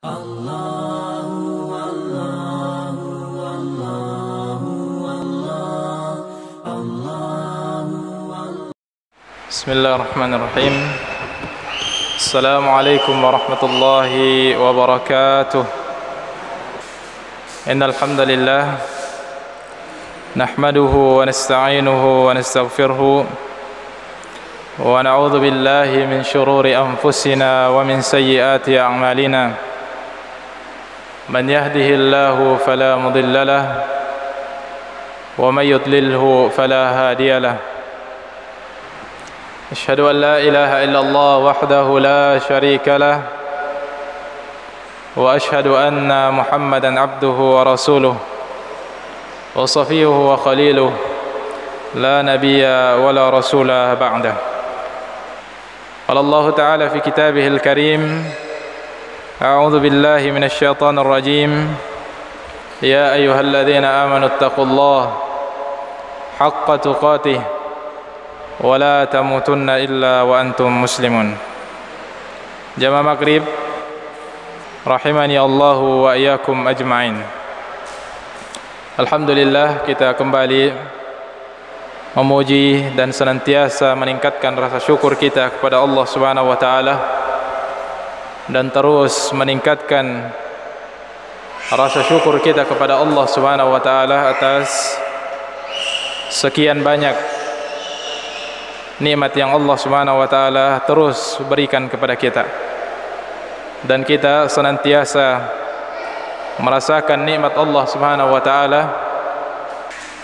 Bismillahirrahmanirrahim. Assalamualaikum warahmatullahi wabarakatuh. Innal hamdalillah nahmaduhu wa nasta'inuhu wa nastaghfiruhu wa na'udzu billahi min shururi anfusina wa min sayyiati a'malina. Man yahdihillahu fala mudilla lahu wa may yudlilhu fala hadiya lahu. أشهد أن لا إله إلا الله وحده لا شريك له وأشهد أن محمدا عبده ورسوله وصفيه وخليله لا نبي ولا رسول بعده. قال الله تعالى في كتابه الكريم: أعوذ بالله من الشيطان الرجيم. يا أيها الذين آمنوا اتقوا الله حق تقاته wala tamutunna illa wa antum muslimun. Jamaah maghrib rahimani Allahu wa iyyakum ajma'in. Alhamdulillah, kita kembali memuji dan senantiasa meningkatkan rasa syukur kita kepada Allah Subhanahu wa taala dan terus meningkatkan rasa syukur kita kepada Allah Subhanahu wa taala atas sekian banyak nikmat yang Allah Subhanahu wa taala terus berikan kepada kita, dan kita senantiasa merasakan nikmat Allah Subhanahu wa taala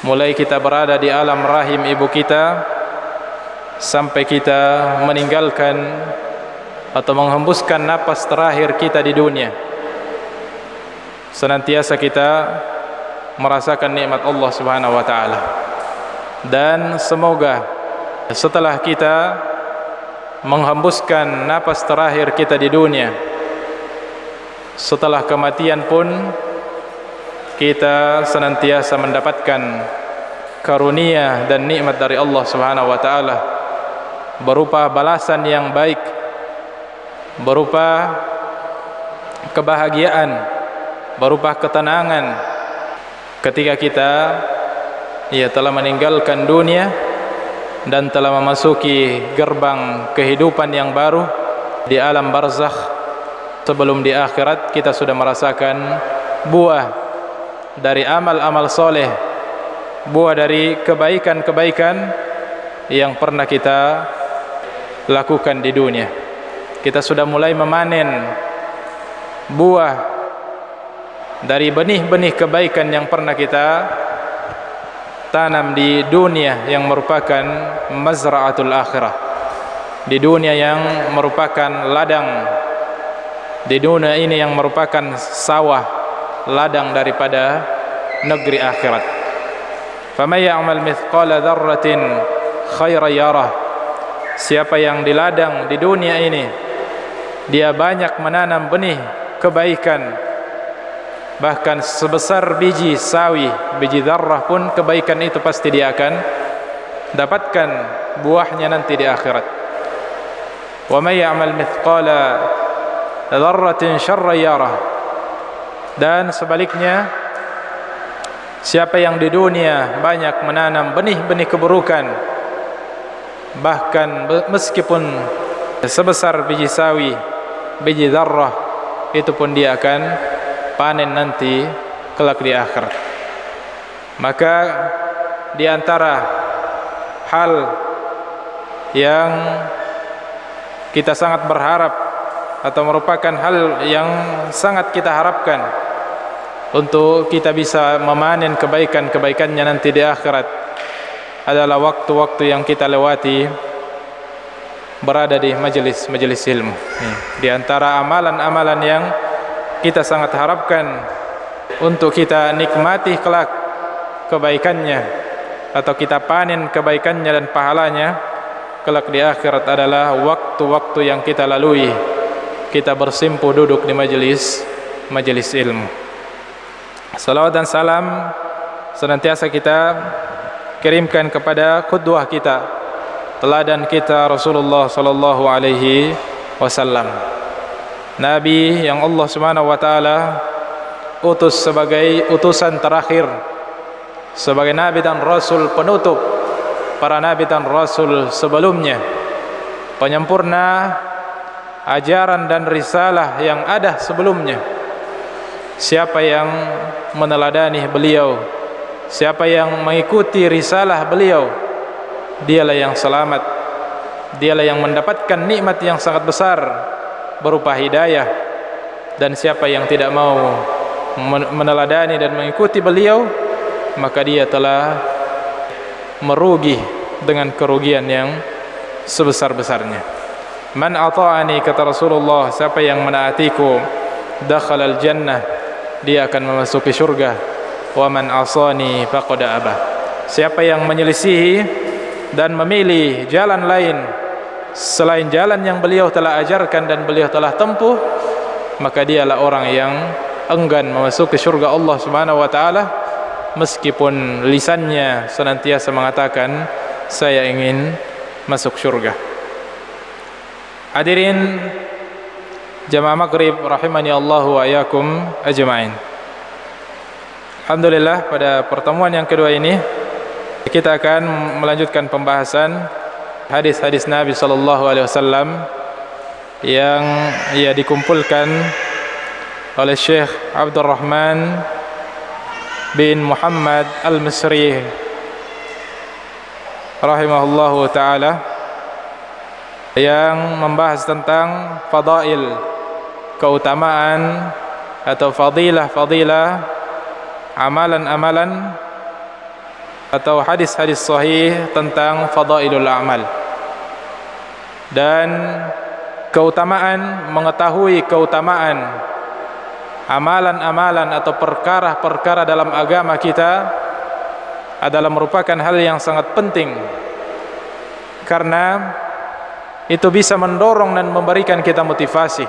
mulai kita berada di alam rahim ibu kita sampai kita meninggalkan atau menghembuskan napas terakhir kita di dunia. Senantiasa kita merasakan nikmat Allah Subhanahu wa taala, dan semoga setelah kita menghembuskan napas terakhir kita di dunia, setelah kematian pun kita senantiasa mendapatkan karunia dan nikmat dari Allah Subhanahu wa taala berupa balasan yang baik, berupa kebahagiaan, berupa ketenangan ketika kita telah meninggalkan dunia dan telah memasuki gerbang kehidupan yang baru di alam barzakh. Sebelum di akhirat kita sudah merasakan buah dari amal-amal soleh, buah dari kebaikan-kebaikan yang pernah kita lakukan di dunia. Kita sudah mulai memanen buah dari benih-benih kebaikan yang pernah kita tanam di dunia yang merupakan mazra'atul akhirah, di dunia yang merupakan ladang, di dunia ini yang merupakan sawah, ladang daripada negeri akhirat. Faman ya'mal mithqala dzarratin khairan yarah. Siapa yang di ladang di dunia ini dia banyak menanam benih kebaikan, bahkan sebesar biji sawi, biji dzarrah pun kebaikan itu pasti dia akan dapatkan buahnya nanti di akhirat. Wa may ya'mal mithqala dzarratin syarran yarah. Dan sebaliknya, siapa yang di dunia banyak menanam benih-benih keburukan, bahkan meskipun sebesar biji sawi, biji dzarrah, itu pun dia akan panen nanti kelak di akhirat. Maka di antara hal yang kita sangat berharap atau merupakan hal yang sangat kita harapkan untuk kita bisa memanen kebaikan-kebaikannya nanti di akhirat adalah waktu-waktu yang kita lewati berada di majelis-majelis ilmu. Di antara amalan-amalan yang kita sangat harapkan untuk kita nikmati kelak kebaikannya atau kita panen kebaikannya dan pahalanya kelak di akhirat adalah waktu-waktu yang kita lalui kita bersimpuh duduk di majelis ilmu. Salawat dan salam senantiasa kita kirimkan kepada qudwah kita, teladan kita Rasulullah sallallahu alaihi wasallam. Nabi yang Allah Subhanahu wa taala utus sebagai utusan terakhir, sebagai nabi dan rasul penutup para nabi dan rasul sebelumnya, penyempurna ajaran dan risalah yang ada sebelumnya. Siapa yang meneladani beliau, siapa yang mengikuti risalah beliau, dialah yang selamat, dialah yang mendapatkan nikmat yang sangat besar berupa hidayah. Dan siapa yang tidak mau meneladani dan mengikuti beliau, maka dia telah merugi dengan kerugian yang sebesar-besarnya. Man ata'ani, kata Rasulullah, siapa yang menaatiku, dakhalal jannah, dia akan memasuki surga. Wa man asani faqad aba, siapa yang menyelisihi dan memilih jalan lain selain jalan yang beliau telah ajarkan dan beliau telah tempuh, maka dialah orang yang enggan memasuki surga Allah Subhanahu wa taala, meskipun lisannya senantiasa mengatakan saya ingin masuk surga. Hadirin jamaah maghrib rahimani Allah wa iyyakum ajma'in. Alhamdulillah, pada pertemuan yang kedua ini kita akan melanjutkan pembahasan hadis-hadis Nabi sallallahu alaihi wasallam yang dikumpulkan oleh Syekh Abdurrahman bin Muhammad Al-Misri rahimahullahu taala, yang membahas tentang fadail, keutamaan atau fadilah-fadilah, amalan-amalan atau hadis-hadis sahih tentang fadailul amal. Dan keutamaan, mengetahui keutamaan amalan-amalan atau perkara-perkara dalam agama kita adalah merupakan hal yang sangat penting, karena itu bisa mendorong dan memberikan kita motivasi,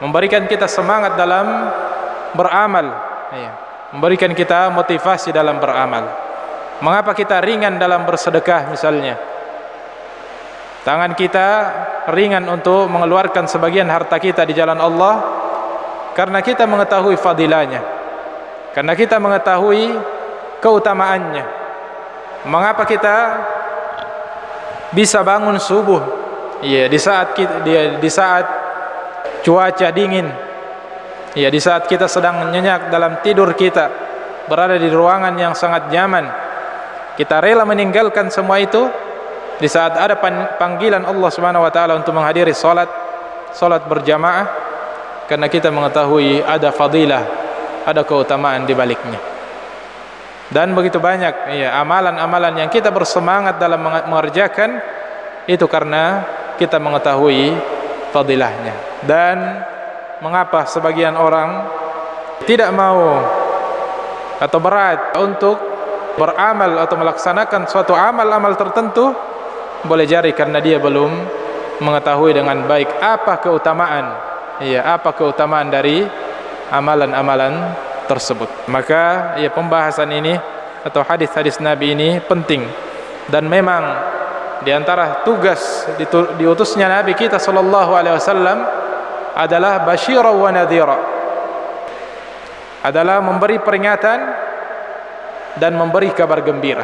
memberikan kita semangat dalam beramal, memberikan kita motivasi dalam beramal. Mengapa kita ringan dalam bersedekah misalnya? Tangan kita ringan untuk mengeluarkan sebagian harta kita di jalan Allah, karena kita mengetahui fadilahnya, karena kita mengetahui keutamaannya. Mengapa kita bisa bangun subuh, di saat cuaca dingin, di saat kita sedang nyenyak dalam tidur kita, berada di ruangan yang sangat nyaman, kita rela meninggalkan semua itu di saat ada panggilan Allah Subhanahu wa taala untuk menghadiri salat berjamaah, karena kita mengetahui ada fadilah, ada keutamaan di baliknya. Dan begitu banyak amalan-amalan yang kita bersemangat dalam mengerjakan itu karena kita mengetahui fadilahnya. Dan mengapa sebagian orang tidak mau atau berat untuk beramal atau melaksanakan suatu amal-amal tertentu? Boleh jadi karena dia belum mengetahui dengan baik apa keutamaan dari amalan-amalan tersebut. Maka pembahasan ini atau hadis-hadis Nabi ini penting, dan memang di antara tugas diutusnya Nabi kita sallallahu alaihi wasallam adalah basyira wa nadhira, adalah memberi peringatan dan memberi kabar gembira,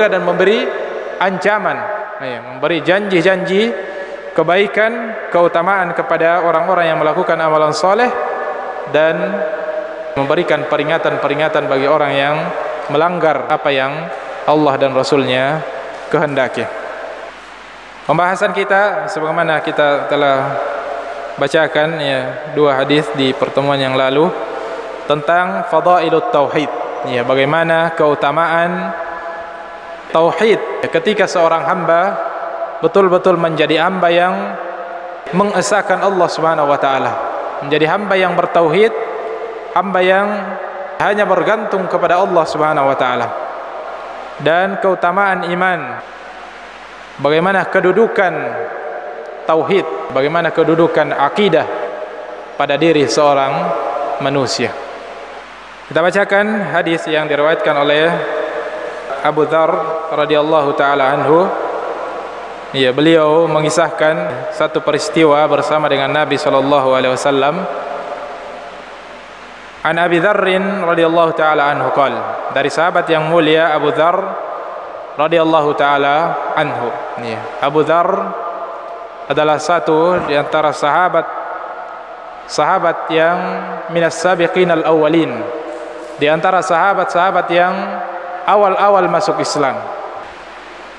dan memberi ancaman, memberi janji-janji kebaikan, keutamaan kepada orang-orang yang melakukan amalan soleh, dan memberikan peringatan-peringatan bagi orang yang melanggar apa yang Allah dan Rasulnya kehendaki. Pembahasan kita sebagaimana kita telah bacakan dua hadis di pertemuan yang lalu tentang fadailut tauhid, bagaimana keutamaan tauhid ketika seorang hamba betul-betul menjadi hamba yang mengesahkan Allah Subhanahu wa taala, menjadi hamba yang bertauhid, hamba yang hanya bergantung kepada Allah Subhanahu wa taala. Dan keutamaan iman, bagaimana kedudukan tauhid, bagaimana kedudukan akidah pada diri seorang manusia. Kita bacakan hadis yang diriwayatkan oleh Abu Dzar radhiyallahu taala anhu Ya, beliau mengisahkan satu peristiwa bersama dengan Nabi sallallahu alaihi wasallam. An Abi Dzar radhiyallahu taala anhu qala, dari sahabat yang mulia Abu Dzar radhiyallahu taala anhu. Ya, Abu Dzar adalah satu di antara sahabat yang minas sabiqin al-awwalin, di antara sahabat-sahabat yang awal-awal masuk Islam.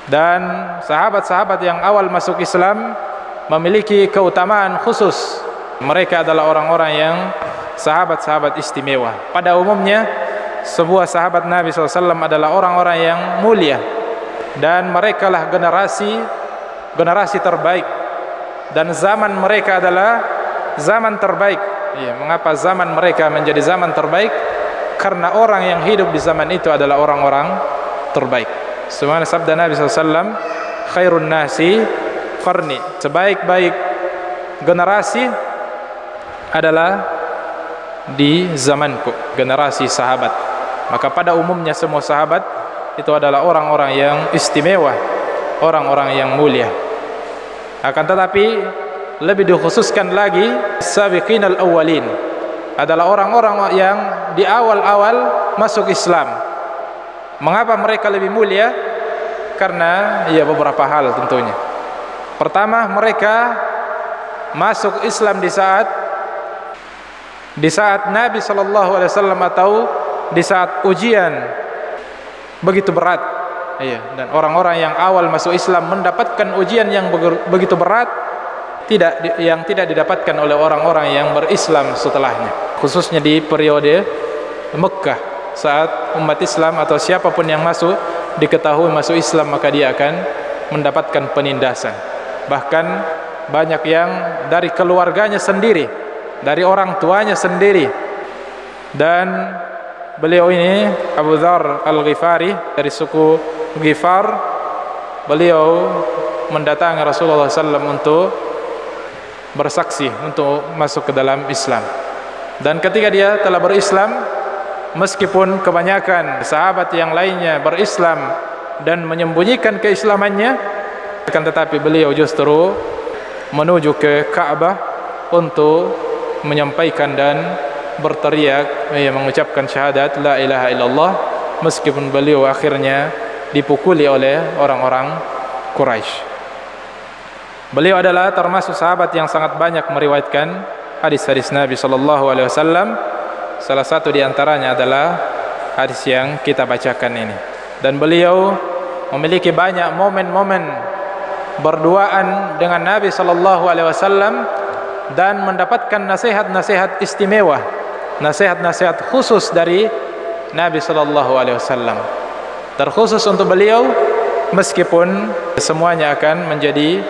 Dan sahabat-sahabat yang awal masuk Islam memiliki keutamaan khusus. Mereka adalah orang-orang yang sahabat-sahabat istimewa. Pada umumnya sebuah sahabat Nabi SAW adalah orang-orang yang mulia, dan mereka lah generasi terbaik, dan zaman mereka adalah zaman terbaik. Ya, mengapa zaman mereka menjadi zaman terbaik? Karena orang yang hidup di zaman itu adalah orang-orang terbaik. Sebagaimana sabda Nabi SAW, khairun nasi qarni, sebaik-baik generasi adalah di zamanku, generasi sahabat. Maka pada umumnya semua sahabat itu adalah orang-orang yang istimewa, orang-orang yang mulia. Akan tetapi lebih dikhususkan lagi sabiqin al-awwalin, adalah orang-orang yang di awal-awal masuk Islam. Mengapa mereka lebih mulia? Karena ya beberapa hal tentunya. Pertama, mereka masuk Islam di saat Nabi sallallahu alaihi wasallam atau di saat ujian begitu berat. Iya, dan orang-orang yang awal masuk Islam mendapatkan ujian yang begitu berat yang tidak didapatkan oleh orang-orang yang berislam setelahnya. Khususnya di periode Mekah, saat umat Islam atau siapapun yang diketahui masuk Islam, maka dia akan mendapatkan penindasan. Bahkan banyak yang dari keluarganya sendiri, dari orang tuanya sendiri. Dan beliau ini Abu Dzar Al-Ghifari dari suku Ghifar, beliau mendatangi Rasulullah SAW untuk bersaksi untuk masuk ke dalam Islam. Dan ketika dia telah berislam, meskipun kebanyakan sahabat yang lainnya berislam dan menyembunyikan keislamannya, akan tetapi beliau justru menuju ke Ka'bah untuk menyampaikan dan berteriak, mengucapkan syahadat la ilaha illallah, meskipun beliau akhirnya dipukuli oleh orang-orang Quraisy. Beliau adalah termasuk sahabat yang sangat banyak meriwayatkan hadis-hadis Nabi sallallahu alaihi wasallam. Salah satu di antaranya adalah hadis yang kita bacakan ini. Dan beliau memiliki banyak momen-momen berduaan dengan Nabi sallallahu alaihi wasallam dan mendapatkan nasihat-nasihat istimewa, nasihat-nasihat khusus dari Nabi sallallahu alaihi wasallam. Terkhusus untuk beliau, meskipun semuanya akan menjadi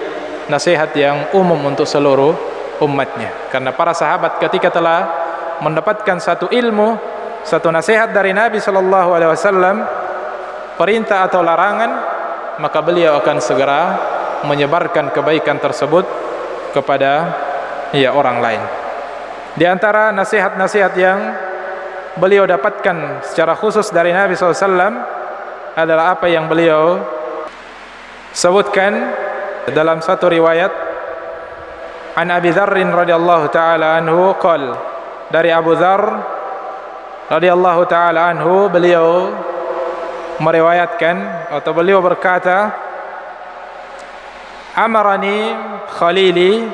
nasihat yang umum untuk seluruh umatnya. Karena para sahabat ketika telah mendapatkan satu ilmu, satu nasihat dari Nabi sallallahu alaihi wasallam, perintah atau larangan, maka beliau akan segera menyebarkan kebaikan tersebut kepada orang lain. Di antara nasihat-nasihat yang beliau dapatkan secara khusus dari Nabi sallallahu alaihi wasallam adalah apa yang beliau sebutkan dalam satu riwayat. An Abi Dzar radhiyallahu taala anhu qala, dari Abu Dzar radhiyallahu taala anhu, beliau meriwayatkan atau beliau berkata, amarani khalili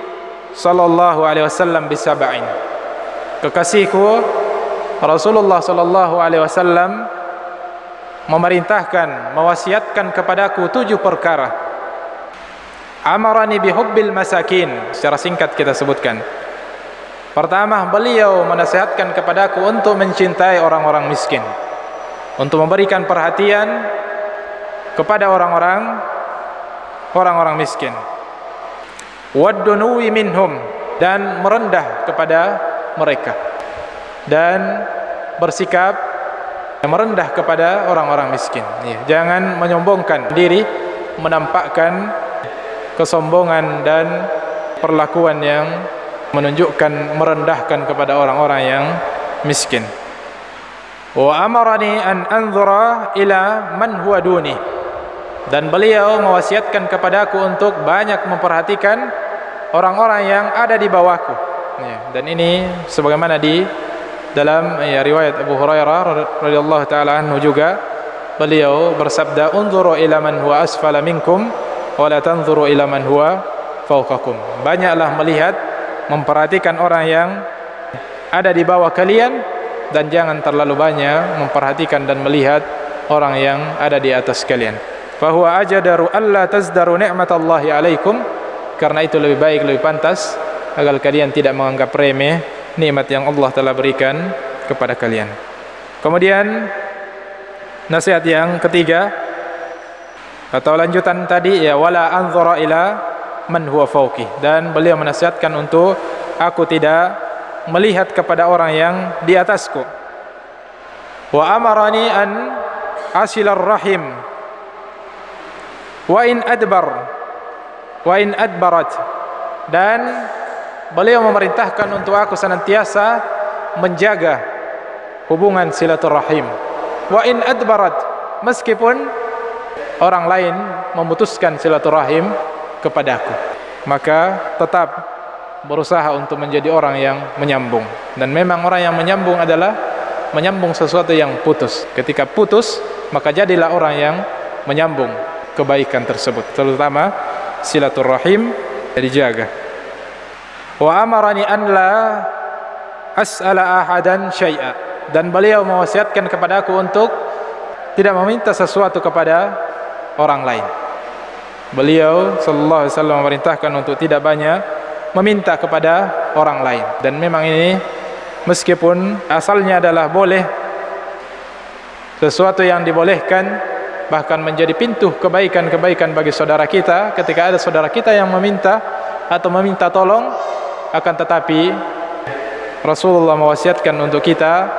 sallallahu alaihi wasallam bisab'in, kekasihku Rasulullah sallallahu alaihi wasallam memerintahkan, mewasiatkan kepadaku 7 perkara. Amarani bihubbil masakin, secara singkat kita sebutkan. Pertama, beliau menasihatkan kepadaku untuk mencintai orang-orang miskin, untuk memberikan perhatian kepada orang-orang miskin. Waddunuwi minhum, dan merendah kepada mereka, dan bersikap merendah kepada orang-orang miskin. Jangan menyombongkan diri, menampakkan kesombongan dan perlakuan yang menunjukkan merendahkan kepada orang-orang yang miskin. Wa amarani an anzura ila man huwa duni, Dan beliau mewasiatkan kepadaku untuk banyak memperhatikan orang-orang yang ada di bawahku. Dan ini sebagaimana di dalam riwayat Abu Hurairah radhiyallahu taala anhu juga, beliau bersabda, "Unzuru ila man huwa asfala minkum wa la tanzuru ila man huwa fawqakum." Banyaklah melihat, memperhatikan orang yang ada di bawah kalian, dan jangan terlalu banyak memperhatikan dan melihat orang yang ada di atas kalian. Fahuwa ajadaru alla tazdaru ni'matallahi alaikum, karena itu lebih baik, lebih pantas agar kalian tidak menganggap remeh nikmat yang Allah telah berikan kepada kalian. Kemudian nasihat yang ketiga atau lanjutan tadi, ya, wala anzura ila man huwa fawqi, dan beliau menasihatkan untuk aku tidak melihat kepada orang yang di atasku. Wa amarani an asilar rahim wa in adbarat, dan beliau memerintahkan untuk aku senantiasa menjaga hubungan silaturahim. Wa in adbarat, meskipun orang lain memutuskan silaturahim kepadaku, maka tetap berusaha untuk menjadi orang yang menyambung. Dan memang orang yang menyambung adalah menyambung sesuatu yang putus. Ketika putus, maka jadilah orang yang menyambung kebaikan tersebut, terutama silaturahim dijaga. Wa amarani an la as'ala ahadan syai'a, dan beliau mewasiatkan kepadaku untuk tidak meminta sesuatu kepada orang lain. Beliau sallallahu alaihi wasallam memerintahkan untuk tidak banyak meminta kepada orang lain. Dan memang ini meskipun asalnya adalah boleh, sesuatu yang dibolehkan, bahkan menjadi pintu kebaikan-kebaikan bagi saudara kita ketika ada saudara kita yang meminta atau meminta tolong. Akan tetapi Rasulullah mewasiatkan untuk kita,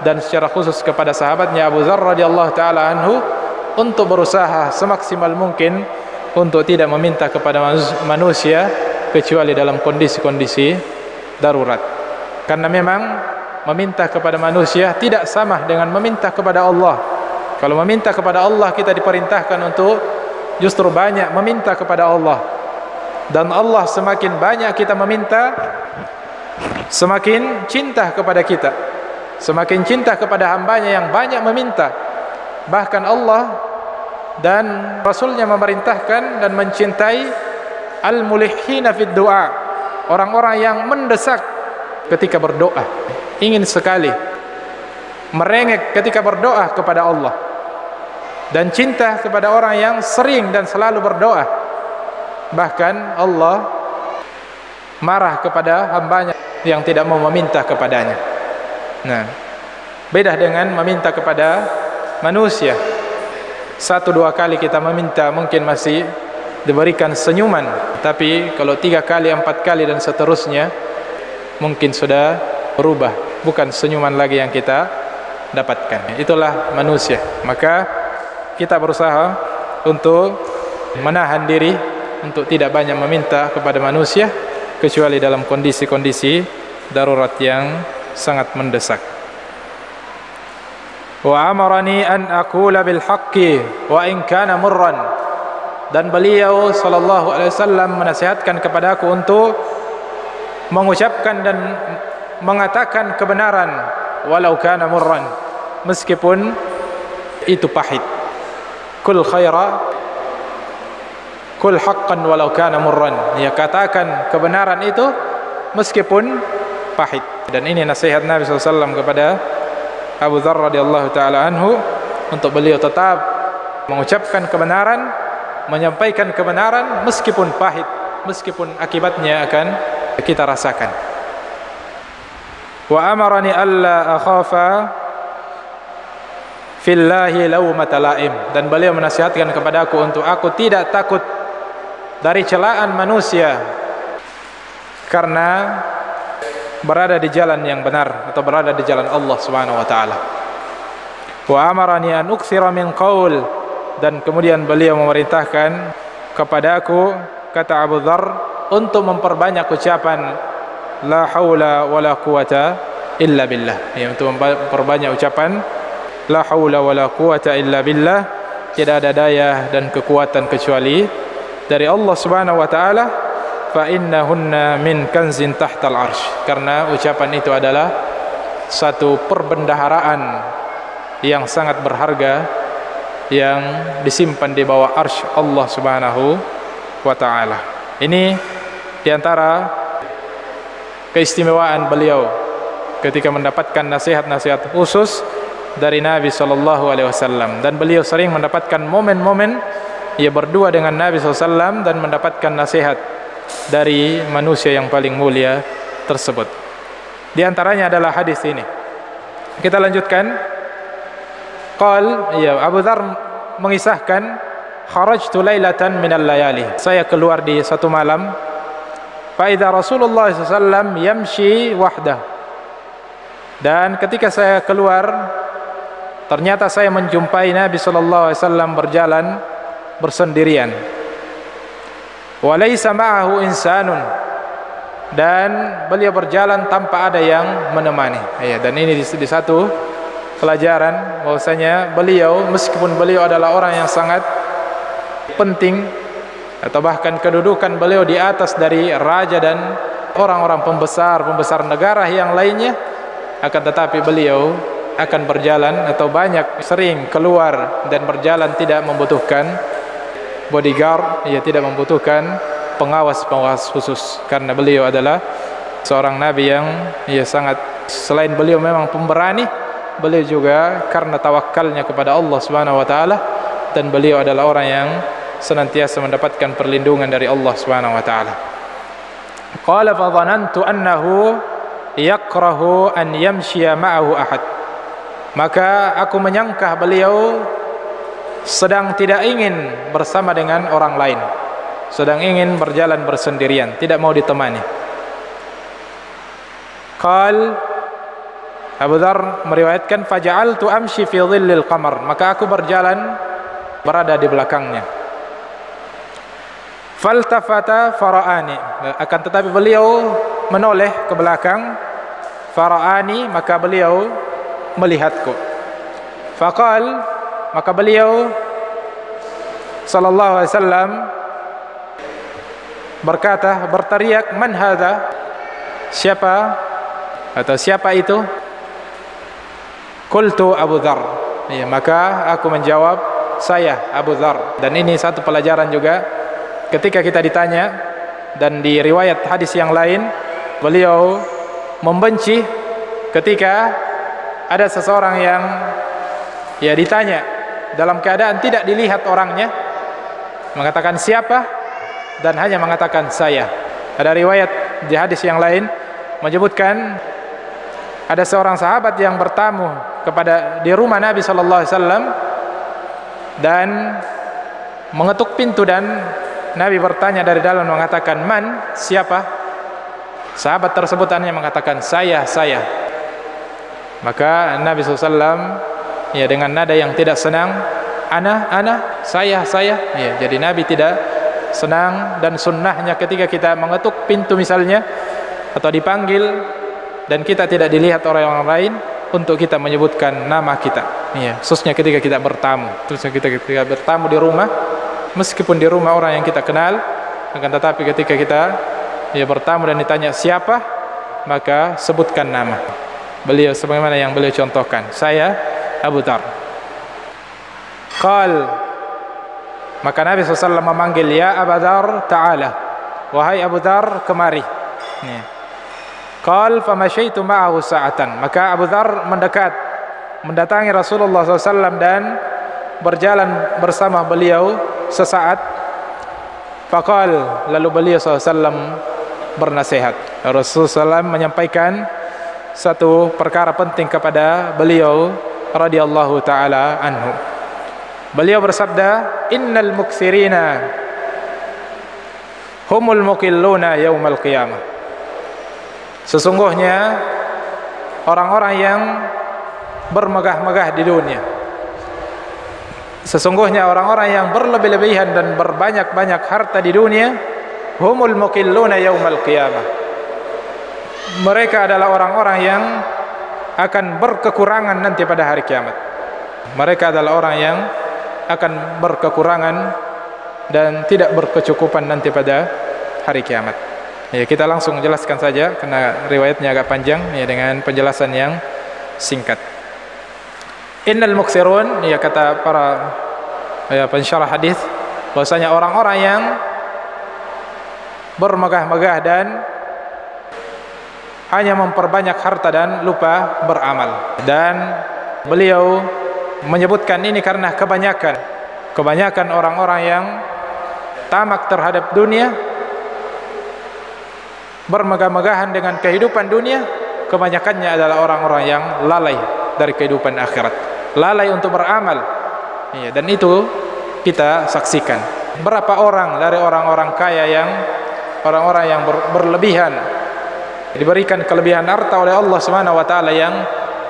dan secara khusus kepada sahabatnya Abu Dzar radhiyallahu taala anhu, untuk berusaha semaksimal mungkin untuk tidak meminta kepada manusia kecuali dalam kondisi-kondisi darurat. Karena memang meminta kepada manusia tidak sama dengan meminta kepada Allah. Kalau meminta kepada Allah, kita diperintahkan untuk justru banyak meminta kepada Allah. Dan Allah semakin banyak kita meminta, semakin cinta kepada kita, semakin cinta kepada hambanya yang banyak meminta. Bahkan Allah dan Rasulnya memerintahkan dan mencintai al-mulihhina fid du'a, orang-orang yang mendesak ketika berdoa, ingin sekali merengek ketika berdoa kepada Allah, dan cinta kepada orang yang sering dan selalu berdoa. Bahkan Allah marah kepada hambanya yang tidak mau meminta kepadanya. Nah, beda dengan meminta kepada manusia. 1-2 kali kita meminta mungkin masih diberikan senyuman, tapi kalau 3 kali, 4 kali dan seterusnya, mungkin sudah berubah, bukan senyuman lagi yang kita dapatkan. Itulah manusia. Maka kita berusaha untuk menahan diri untuk tidak banyak meminta kepada manusia kecuali dalam kondisi-kondisi darurat yang sangat mendesak. Wa amarani an aqula bil haqqi wa in kana murran, dan beliau sallallahu alaihi wasallam menasihatkan kepadaku untuk mengucapkan dan mengatakan kebenaran walau kana murran, meskipun itu pahit. Kul khaira kul haqqan walau kana murran, ya, katakan kebenaran itu meskipun pahit. Dan ini nasihat Nabi SAW kepada Abu Dzar radhiyallahu taala anhu, untuk beliau tetap mengucapkan kebenaran, menyampaikan kebenaran meskipun pahit, meskipun akibatnya akan kita rasakan. Wa amarani alla akhafa fillahi lawmata laim, dan beliau menasihatkan kepadaku untuk aku tidak takut dari celaan manusia karena berada di jalan yang benar atau berada di jalan Allah Subhanahu wa taala. Wa amarani an uktsira min qaul, dan kemudian beliau memerintahkan kepadaku, kata Abu Dzar, untuk memperbanyak ucapan la haula wala quwata illa billah, ya, untuk memperbanyak ucapan la haula wala quwata illa billah, tidak ada daya dan kekuatan kecuali dari Allah Subhanahu wa taala. Fa innahunna min kanzin tahtal arsy, karena ucapan itu adalah satu perbendaharaan yang sangat berharga yang disimpan di bawah arsy Allah Subhanahu wa taala. Ini diantara keistimewaan beliau ketika mendapatkan nasihat-nasihat khusus dari Nabi sallallahu alaihi wasallam, dan beliau sering mendapatkan momen-momen ia berdua dengan Nabi sallallahu alaihi wasallam dan mendapatkan nasihat dari manusia yang paling mulia tersebut. Di antaranya adalah hadis ini. Kita lanjutkan. Abu Dzar mengisahkan, kharajtu lailatan minal layali. Saya keluar di satu malam. Fa idza Rasulullah sallallahu alaihi wasallam yamshi wahdah. Dan ketika saya keluar, ternyata saya menjumpai Nabi sallallahu alaihi wasallam berjalan bersendirian. Wa laisa ma'ahu insanun, dan beliau berjalan tanpa ada yang menemani. Ya, dan ini di satu pelajaran bahwasanya beliau, meskipun beliau adalah orang yang sangat penting atau bahkan kedudukan beliau di atas dari raja dan orang-orang pembesar negara yang lainnya, akan tetapi beliau akan berjalan atau sering keluar dan berjalan tidak membutuhkan bodyguard, ia tidak membutuhkan pengawas khusus, karena beliau adalah seorang nabi yang selain beliau memang pemberani, beliau juga karena tawakalnya kepada Allah Subhanahu wa taala, dan beliau adalah orang yang senantiasa mendapatkan perlindungan dari Allah Subhanahu wa taala. Qala fa dhanantu annahu yakrahu an yamshiya ma'ahu ahad. Maka aku menyangka beliau sedang tidak ingin bersama dengan orang lain, sedang ingin berjalan bersendirian, tidak mau ditemani. Abu Dzar meriwayatkan, faja'altu amshi fi dhillil qamar, maka aku berjalan berada di belakangnya. Faltafata fara'ani, akan tetapi beliau menoleh ke belakang. Fara'ani, maka beliau melihatku. Faqal, maka beliau sallallahu alaihi wasallam berteriak, man hadza, siapa itu? Qultu Abu Dzar, ya, maka aku menjawab, saya Abu Dzar. Dan ini satu pelajaran juga ketika kita ditanya, dan di riwayat hadis yang lain beliau membenci ketika ada seseorang yang ditanya dalam keadaan tidak dilihat orangnya, mengatakan siapa, dan hanya mengatakan saya. Ada riwayat di hadis yang lain menyebutkan ada seorang sahabat yang bertamu di rumah Nabi sallallahu alaihi wasallam dan mengetuk pintu, dan Nabi bertanya dari dalam mengatakan, man, siapa? Sahabat tersebut hanya mengatakan saya. Maka Nabi sallallahu alaihi wasallam dengan nada yang tidak senang, ana, saya. Ya, jadi Nabi tidak senang, dan sunnahnya ketika kita mengetuk pintu misalnya atau dipanggil dan kita tidak dilihat orang lain, untuk kita menyebutkan nama kita. Ya, khususnya ketika kita bertamu. Terusnya ketika bertamu di rumah, meskipun di rumah orang yang kita kenal, akan tetapi ketika kita bertamu dan ditanya siapa, maka sebutkan nama. Beliau sebagaimana yang beliau contohkan, saya Abu Dzar. Maka Nabi SAW memanggil, ya Abu Dzar, ta'ala, wahai Abu Dzar, kemari. Famashaitu ma'ahu sa'atan, maka Abu Dzar mendatangi Rasulullah SAW dan berjalan bersama beliau sesaat. Lalu beliau SAW bernasihat. Rasulullah SAW menyampaikan satu perkara penting kepada beliau radhiyallahu taala anhu. Beliau bersabda, innal muktsirina humul muqilluna yaumal qiyamah. Sesungguhnya orang-orang yang bermegah-megah di dunia, sesungguhnya orang-orang yang berlebih-lebihan dan berbanyak-banyak harta di dunia, humul muqilluna yaumal qiyamah, mereka adalah orang-orang yang akan berkekurangan nanti pada hari kiamat. Mereka adalah orang yang akan berkekurangan dan tidak berkecukupan nanti pada hari kiamat. Ya, kita langsung jelaskan saja karena riwayatnya agak panjang ya, dengan penjelasan yang singkat. Innal muksirun, ya kata para pensyarah hadis, bahwasanya orang-orang yang bermegah-megah dan hanya memperbanyak harta dan lupa beramal. Dan beliau menyebutkan ini karena kebanyakan orang-orang yang tamak terhadap dunia, bermegah-megahan dengan kehidupan dunia, kebanyakannya adalah orang-orang yang lalai dari kehidupan akhirat, lalai untuk beramal. Ya, dan itu kita saksikan. Berapa orang dari orang-orang kaya yang berlebihan, diberikan kelebihan harta oleh Allah Subhanahu wa taala, yang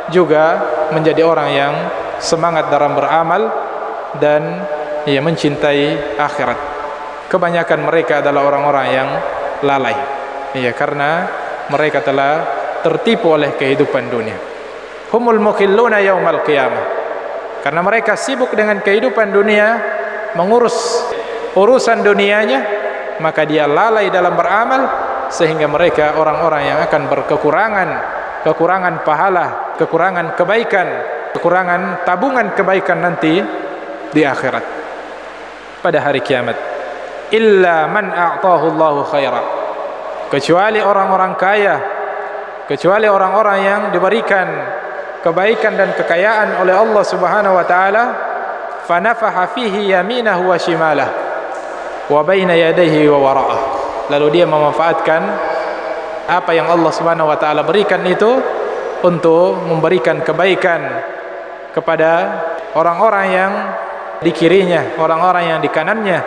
juga menjadi orang yang semangat dalam beramal dan ya mencintai akhirat. Kebanyakan mereka adalah orang-orang yang lalai. Ya, karena mereka telah tertipu oleh kehidupan dunia. Humul mukhilluna yaumal qiyamah. Karena mereka sibuk dengan kehidupan dunia, mengurus urusan dunianya, maka dia lalai dalam beramal, sehingga mereka orang-orang yang akan kekurangan pahala, kekurangan kebaikan, kekurangan tabungan kebaikan nanti di akhirat pada hari kiamat. Illa man a'tahu Allahu khaira, kecuali orang-orang kaya, kecuali orang-orang yang diberikan kebaikan dan kekayaan oleh Allah Subhanahu wa taala, fanafaha fihi yaminahu wa shimalah wa baina yadayhi wa wara'ah, lalu dia memanfaatkan apa yang Allah Subhanahu wa taala berikan itu untuk memberikan kebaikan kepada orang-orang yang di kirinya, orang-orang yang di kanannya,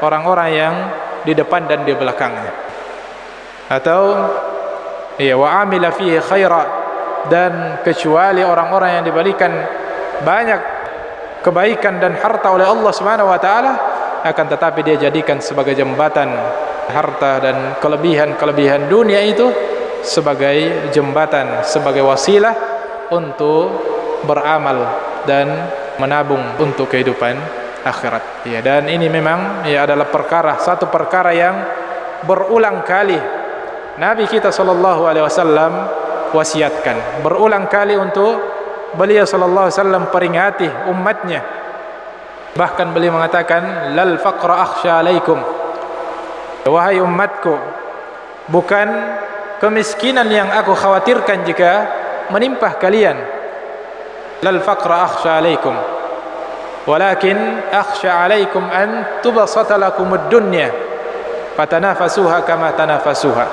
orang-orang yang di depan dan di belakangnya. Atau ya, wa amila fihi khaira, dan kecuali orang-orang yang diberikan banyak kebaikan dan harta oleh Allah Subhanahu wa taala, akan tetapi dia jadikan sebagai jembatan harta dan kelebihan dunia itu sebagai jembatan, sebagai wasilah untuk beramal dan menabung untuk kehidupan akhirat. Ya, dan ini memang ya adalah satu perkara yang berulang kali Nabi kita sallallahu alaihi wasallam wasiatkan, berulang kali untuk beliau sallallahu alaihi wasallam peringati umatnya. Bahkan beliau mengatakan, lal faqra akhsha alaikum, wahai umatku, bukan kemiskinan yang aku khawatirkan jika menimpa kalian. Lal faqra akhsha alaikum, walakin akhsha alaikum an tubsata lakumud dunya fatanafasuha kama tanafasuha.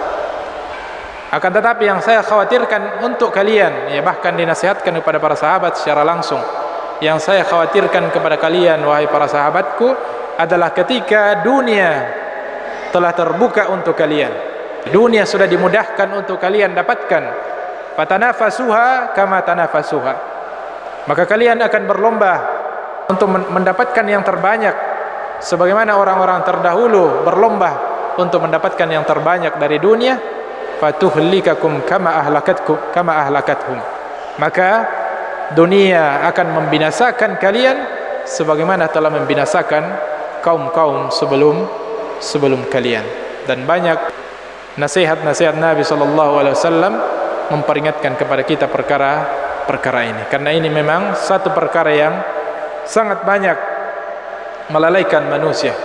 Akan tetapi yang saya khawatirkan untuk kalian, ya bahkan dinasihatkan kepada para sahabat secara langsung, yang saya khawatirkan kepada kalian wahai para sahabatku adalah ketika dunia telah terbuka untuk kalian, dunia sudah dimudahkan untuk kalian dapatkan, fatanafasuha kama tanafasuha, maka kalian akan berlomba untuk mendapatkan yang terbanyak, sebagaimana orang-orang terdahulu berlomba untuk mendapatkan yang terbanyak dari dunia. Fatuhlikakum kama ahlakathum, maka dunia akan membinasakan kalian sebagaimana telah membinasakan kaum-kaum sebelum kalian. Dan banyak nasihat-nasihat Nabi sallallahu alaihi wasallam memperingatkan kepada kita perkara ini, karena ini memang satu perkara yang sangat banyak melalaikan manusia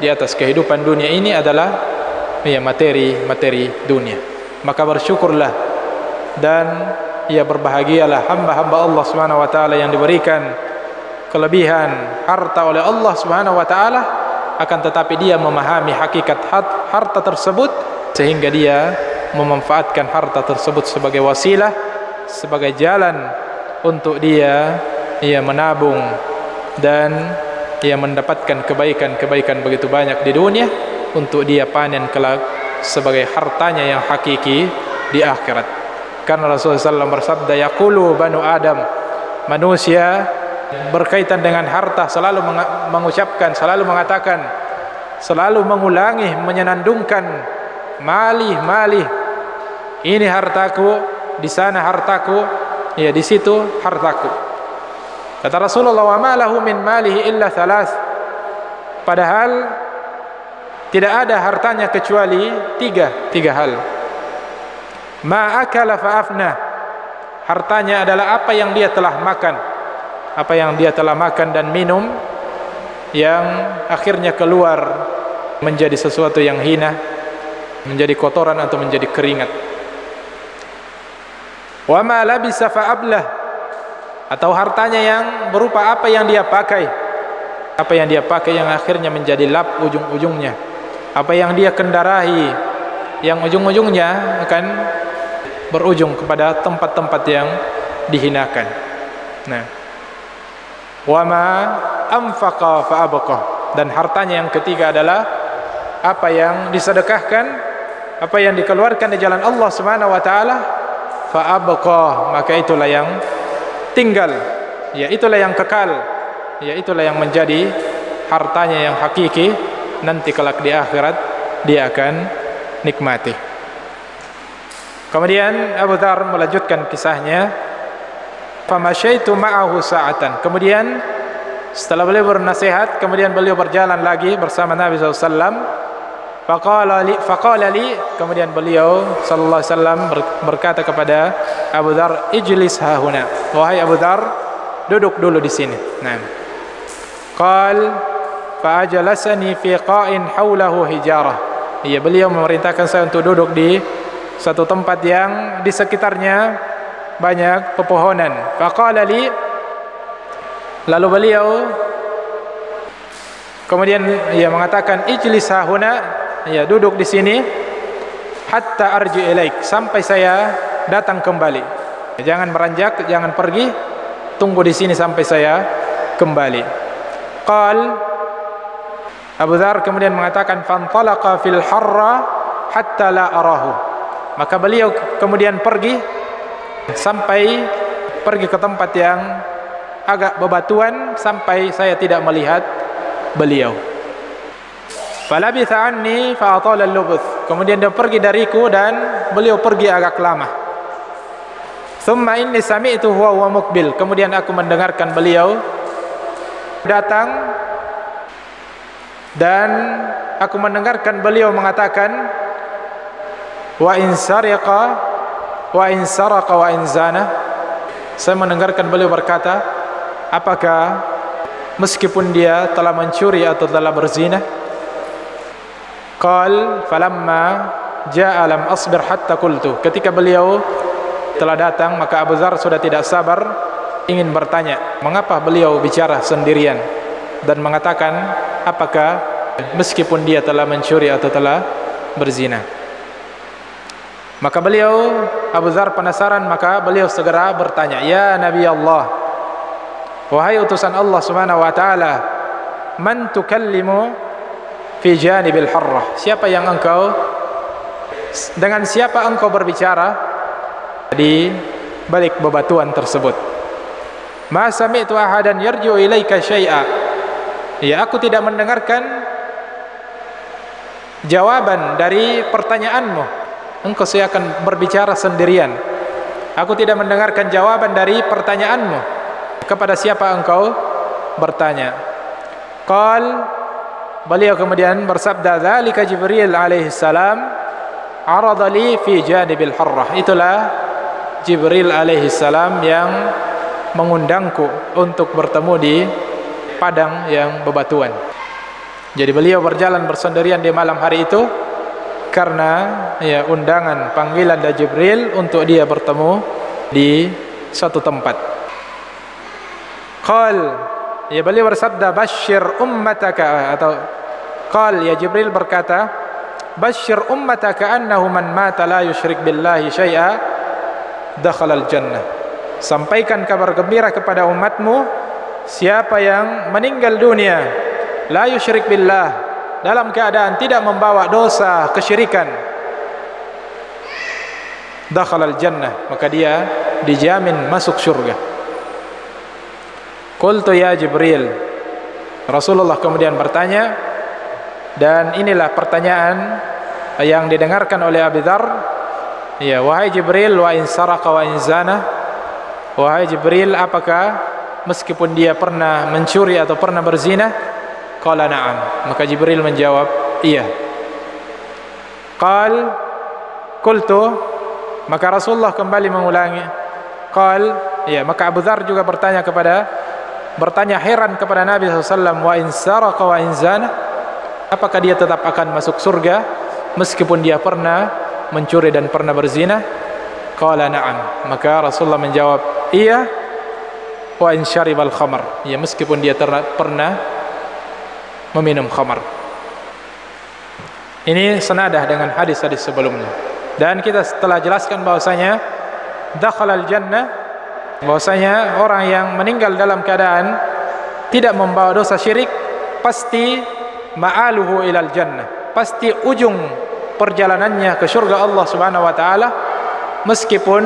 di atas kehidupan dunia ini, adalah ya materi dunia. Maka bersyukurlah dan ya berbahagialah hamba-hamba Allah Subhanahu wa taala yang diberikan kelebihan harta oleh Allah Subhanahu wa taala, akan tetapi dia memahami hakikat harta tersebut, sehingga dia memanfaatkan harta tersebut sebagai wasilah, sebagai jalan untuk dia menabung dan ia mendapatkan kebaikan begitu banyak di dunia, untuk dia panen kelak sebagai hartanya yang hakiki di akhirat. Karena Rasulullah SAW bersabda, yaqulu banu Adam, manusia berkaitan dengan harta selalu mengucapkan, selalu mengatakan, selalu mengulangi, menyenandungkan, mali, ini hartaku, di sana hartaku, ya di situ hartaku. Kata Rasulullah, wa ma lahu min malihi illa thalath. Padahal tidak ada hartanya kecuali tiga hal. Ma akala fa afna. Hartanya adalah apa yang dia telah makan, apa yang dia telah makan dan minum, yang akhirnya keluar menjadi sesuatu yang hina, menjadi kotoran atau menjadi keringat. Wa ma labisa fa ablah. Atau hartanya yang berupa apa yang dia pakai, apa yang dia pakai yang akhirnya menjadi lap ujung-ujungnya, apa yang dia kendarai yang ujung-ujungnya akan berujung kepada tempat-tempat yang dihinakan. Nah, wa ma anfaqa fa abqa. Dan hartanya yang ketiga adalah apa yang disedekahkan, apa yang dikeluarkan di jalan Allah Subhanahu wa taala, fa abqa, maka itulah yang tinggal, ya itulah yang kekal, ya itulah yang menjadi hartanya yang hakiki, nanti kelak di akhirat dia akan nikmati. Kemudian Abu Dzar melanjutkan kisahnya, famasyaitu ma'ahu sa'atan. Kemudian setelah beliau bernasihat, kemudian beliau berjalan lagi bersama Nabi SAW. Faqala li, kemudian beliau sallallahu alaihi wasallam berkata kepada Abu Dzar, ijlis hahuna. Wahai Abu Dzar, duduk dulu di sini. Nah. Qal fa ajlasani fi qa'in haulahu hijarah. Iya, beliau memerintahkan saya untuk duduk di satu tempat yang di sekitarnya banyak pepohonan. Faqala li, lalu beliau kemudian ia mengatakan, ijlis hahuna, ya duduk di sini, hatta arji ilaik, sampai saya datang kembali. Jangan beranjak, jangan pergi, tunggu di sini sampai saya kembali. Qal, Abu Dzar kemudian mengatakan, fantalaqa fil harra hatta la arahu. Maka beliau kemudian pergi sampai pergi ke tempat yang agak bebatuan sampai saya tidak melihat beliau. Falabitha anni fa atala al-lubuth. Kemudian dia pergi dariku dan beliau pergi agak lama. Thumma inni sami'tu huwa muqbil. Kemudian aku mendengarkan beliau datang dan aku mendengarkan beliau mengatakan, wa in sariqa wa in saraqa wa in zana. Saya mendengarkan beliau berkata, apakah meskipun dia telah mencuri atau telah berzina? Qal falamma jaa lam asbir hatta qultu. Ketika beliau telah datang, maka Abu Dzar sudah tidak sabar ingin bertanya, mengapa beliau bicara sendirian dan mengatakan apakah meskipun dia telah mencuri atau telah berzina. Maka beliau, Abu Dzar penasaran, maka beliau segera bertanya, ya Nabi Allah, wahai utusan Allah Subhanahu wa taala, man tukallimu fi janibil harrah? Siapa yang engkau, dengan siapa engkau berbicara di balik bebatuan tersebut? Ma sami'tu ahadan yarji'u ilaika syai'a. Ya, aku tidak mendengarkan jawaban dari pertanyaanmu. Engkau saya akan berbicara sendirian. Aku tidak mendengarkan jawaban dari pertanyaanmu. Kepada siapa engkau bertanya? Qal, beliau kemudian bersabda, dzalika Jibril alaihi salam arada li fi janibil harrah. Itulah Jibril alaihi salam yang mengundangku untuk bertemu di padang yang bebatuan. Jadi beliau berjalan bersendirian di malam hari itu karena ya undangan, panggilan dari Jibril untuk dia bertemu di suatu tempat. Qal, ya beliau bersabda, basyir ummataka, atau qal, ya Jibril berkata, basyir ummataka annahu man mata la yusyrik billahi syai'a dakhala al-jannah. Sampaikan kabar gembira kepada umatmu, siapa yang meninggal dunia la yusyrik billah, dalam keadaan tidak membawa dosa kesyirikan, dakhala al-jannah, maka dia dijamin masuk surga. Qultu ya Jibril, Rasulullah kemudian bertanya, dan inilah pertanyaan yang didengarkan oleh Abu Dzar, ya wahai Jibril, wa in saraqa wa in zana. Wahai Jibril, apakah meskipun dia pernah mencuri atau pernah berzina? Qala na'am. Maka Jibril menjawab, iya. Qultu, maka Rasulullah kembali mengulangi. Iya. Maka Abu Dzar juga bertanya heran kepada Nabi SAW, wa in saraqa wa in zana, apakah dia tetap akan masuk surga meskipun dia pernah mencuri dan pernah berzina? Qala na'am. Maka Rasulullah menjawab, iya. Wa in syaribal khamar, ya, meskipun dia pernah meminum khamar. Ini senadah dengan hadis-hadis sebelumnya. Dan kita telah jelaskan bahwasanya dakhalal jannah, bahwasanya orang yang meninggal dalam keadaan tidak membawa dosa syirik pasti ma'aluhu ilal jannah, pasti ujung perjalanannya ke surga Allah Subhanahu wa taala, meskipun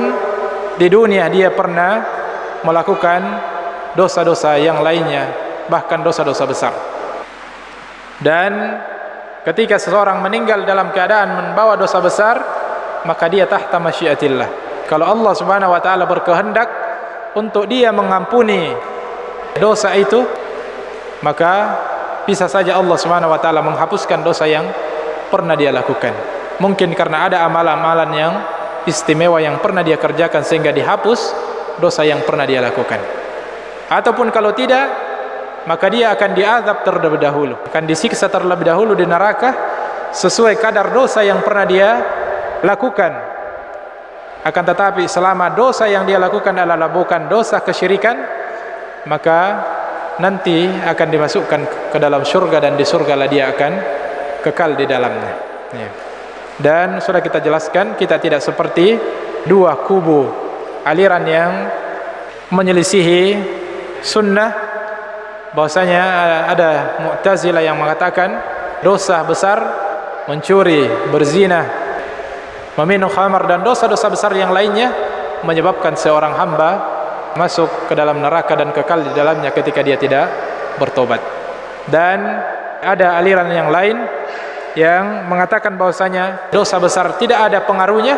di dunia dia pernah melakukan dosa-dosa yang lainnya, bahkan dosa-dosa besar. Dan ketika seseorang meninggal dalam keadaan membawa dosa besar, maka dia tahta masyiatillah. Kalau Allah Subhanahu wa taala berkehendak untuk dia mengampuni dosa itu, maka bisa saja Allah Subhanahu wa taala menghapuskan dosa yang pernah dia lakukan. Mungkin karena ada amalan-amalan yang istimewa yang pernah dia kerjakan sehingga dihapus dosa yang pernah dia lakukan. Ataupun kalau tidak, maka dia akan diazab terlebih dahulu, akan disiksa terlebih dahulu di neraka sesuai kadar dosa yang pernah dia lakukan. Akan tetapi selama dosa yang dia lakukan adalah bukan dosa kesyirikan, maka nanti akan dimasukkan ke dalam surga, dan di surga lah dia akan kekal di dalamnya, ya. Dan sudah kita jelaskan, kita tidak seperti dua kubu aliran yang menyelisihi sunnah, bahwasanya ada Mu'tazilah yang mengatakan dosa besar mencuri, berzina, meminum khamar dan dosa-dosa besar yang lainnya menyebabkan seorang hamba masuk ke dalam neraka dan kekal di dalamnya ketika dia tidak bertobat. Dan ada aliran yang lain yang mengatakan bahwasanya dosa besar tidak ada pengaruhnya.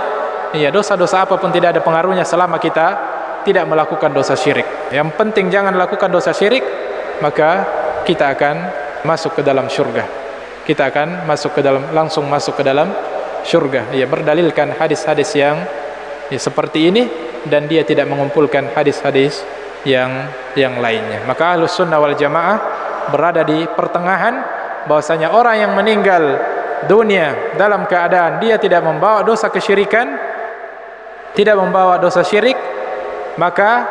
Iya, dosa-dosa apapun tidak ada pengaruhnya selama kita tidak melakukan dosa syirik. Yang penting jangan lakukan dosa syirik, maka kita akan masuk ke dalam surga. Kita akan langsung masuk ke dalam surga. Ia berdalilkan hadis-hadis yang seperti ini, dan dia tidak mengumpulkan hadis-hadis yang lainnya. Maka Ahlus Sunnah wal Jamaah berada di pertengahan, bahwasanya orang yang meninggal dunia dalam keadaan dia tidak membawa dosa kesyirikan, tidak membawa dosa syirik, maka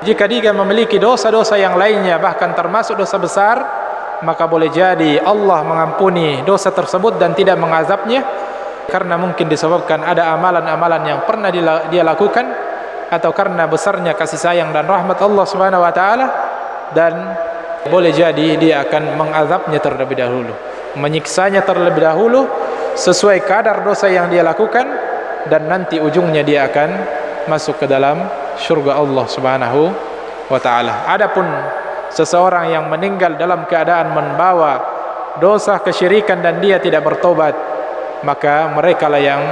jika dia memiliki dosa-dosa yang lainnya bahkan termasuk dosa besar, maka boleh jadi Allah mengampuni dosa tersebut dan tidak mengazabnya, karena mungkin disebabkan ada amalan-amalan yang pernah dia lakukan, atau karena besarnya kasih sayang dan rahmat Allah Subhanahu wa taala, dan boleh jadi dia akan mengazabnya terlebih dahulu, menyiksanya terlebih dahulu sesuai kadar dosa yang dia lakukan, dan nanti ujungnya dia akan masuk ke dalam surga Allah Subhanahu wa taala. Adapun seseorang yang meninggal dalam keadaan membawa dosa kesyirikan dan dia tidak bertobat, maka mereka lah yang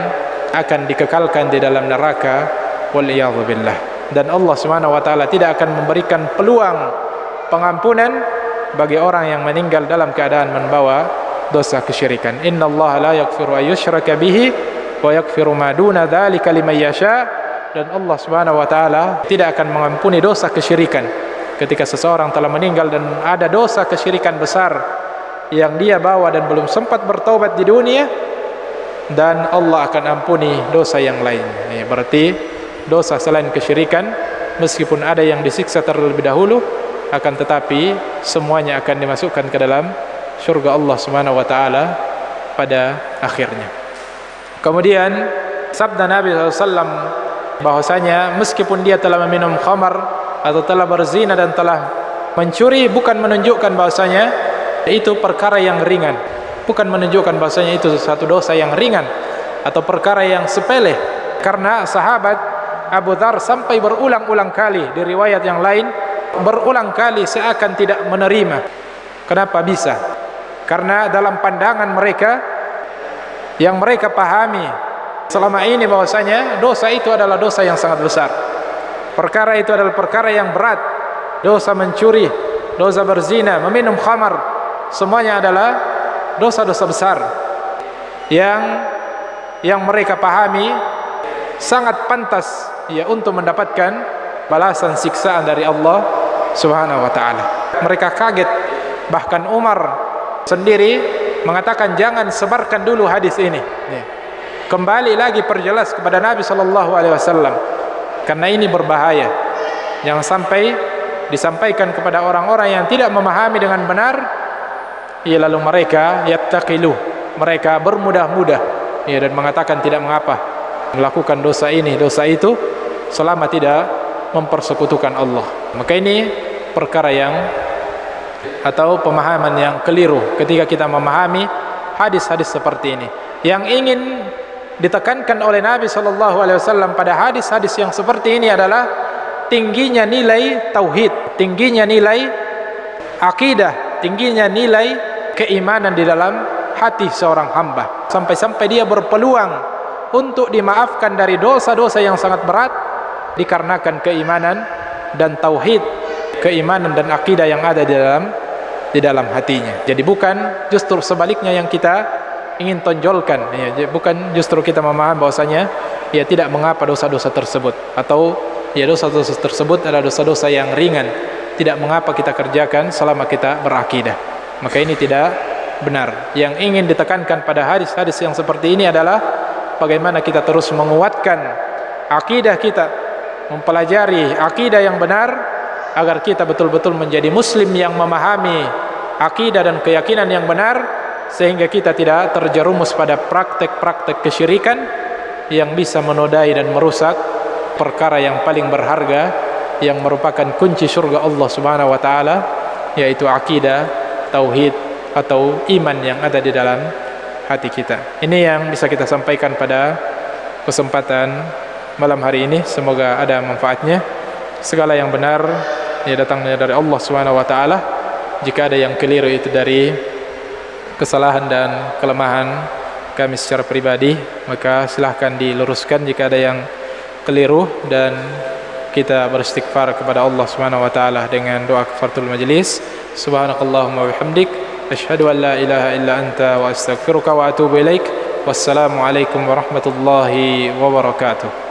akan dikekalkan di dalam neraka, waliyadzubillah. Dan Allah Subhanahu wa taala tidak akan memberikan peluang pengampunan bagi orang yang meninggal dalam keadaan membawa dosa kesyirikan. Innallaha la yaghfiru ayyushraka bihi wa yaghfiru ma duna dzalika liman yasha. Dan Allah Subhanahu wa taala tidak akan mengampuni dosa kesyirikan ketika seseorang telah meninggal dan ada dosa kesyirikan besar yang dia bawa dan belum sempat bertaubat di dunia, dan Allah akan ampuni dosa yang lain. Berarti dosa selain kesyirikan, meskipun ada yang disiksa terlebih dahulu, akan tetapi semuanya akan dimasukkan ke dalam surga Allah Subhanahu wa taala pada akhirnya. Kemudian sabda Nabi SAW bahwasanya meskipun dia telah meminum khamar atau telah berzina dan telah mencuri, bukan menunjukkan bahwasanya itu perkara yang ringan, bukan menunjukkan bahwasanya itu satu dosa yang ringan atau perkara yang sepele. Karena sahabat Abu Dzar sampai berulang-ulang kali di riwayat yang lain, berulang kali seakan tidak menerima. Kenapa bisa? Karena dalam pandangan mereka yang mereka pahami selama ini bahwasanya dosa itu adalah dosa yang sangat besar. Perkara itu adalah perkara yang berat, dosa mencuri, dosa berzina, meminum khamar, semuanya adalah dosa-dosa besar yang mereka pahami sangat pantas ya untuk mendapatkan balasan siksaan dari Allah Subhanahu wa taala. Mereka kaget, bahkan Umar sendiri mengatakan jangan sebarkan dulu hadis ini. Kembali lagi perjelas kepada Nabi sallallahu alaihi wasallam karena ini berbahaya. Jangan sampai disampaikan kepada orang-orang yang tidak memahami dengan benar, ya lalu mereka yattaqilu, mereka bermudah-mudah ya dan mengatakan tidak mengapa melakukan dosa ini, dosa itu selama tidak mempersekutukan Allah. Maka ini perkara yang atau pemahaman yang keliru ketika kita memahami hadis-hadis seperti ini. Yang ingin ditekankan oleh Nabi SAW pada hadis-hadis yang seperti ini adalah tingginya nilai tauhid, tingginya nilai akidah, tingginya nilai keimanan di dalam hati seorang hamba, sampai-sampai dia berpeluang untuk dimaafkan dari dosa-dosa yang sangat berat dikarenakan keimanan dan tauhid, keimanan dan akidah yang ada di dalam hatinya. Jadi bukan justru sebaliknya yang kita ingin tonjolkan ya, bukan justru kita memahami bahwasanya ya tidak mengapa dosa-dosa tersebut, atau ya dosa-dosa tersebut adalah dosa-dosa yang ringan, tidak mengapa kita kerjakan selama kita berakidah. Maka ini tidak benar. Yang ingin ditekankan pada hadis-hadis yang seperti ini adalah bagaimana kita terus menguatkan akidah kita, mempelajari akidah yang benar agar kita betul-betul menjadi muslim yang memahami akidah dan keyakinan yang benar, sehingga kita tidak terjerumus pada praktek-praktek kesyirikan yang bisa menodai dan merusak perkara yang paling berharga yang merupakan kunci surga Allah Subhanahu wa taala, yaitu akidah, tauhid atau iman yang ada di dalam hati kita. Ini yang bisa kita sampaikan pada kesempatan malam hari ini. Semoga ada manfaatnya. Segala yang benar ya datangnya dari Allah Subhanahu wa taala. Jika ada yang keliru itu dari kesalahan dan kelemahan kami secara pribadi, maka silahkan diluruskan jika ada yang keliru, dan kita beristighfar kepada Allah Subhanahu wa taala dengan doa kafaratul majlis. Subhanakallahumma wa bihamdik, asyhadu an la ilaha illa anta wa astaghfiruka wa atubu ilaik. Wassalamu alaikum warahmatullahi wabarakatuh.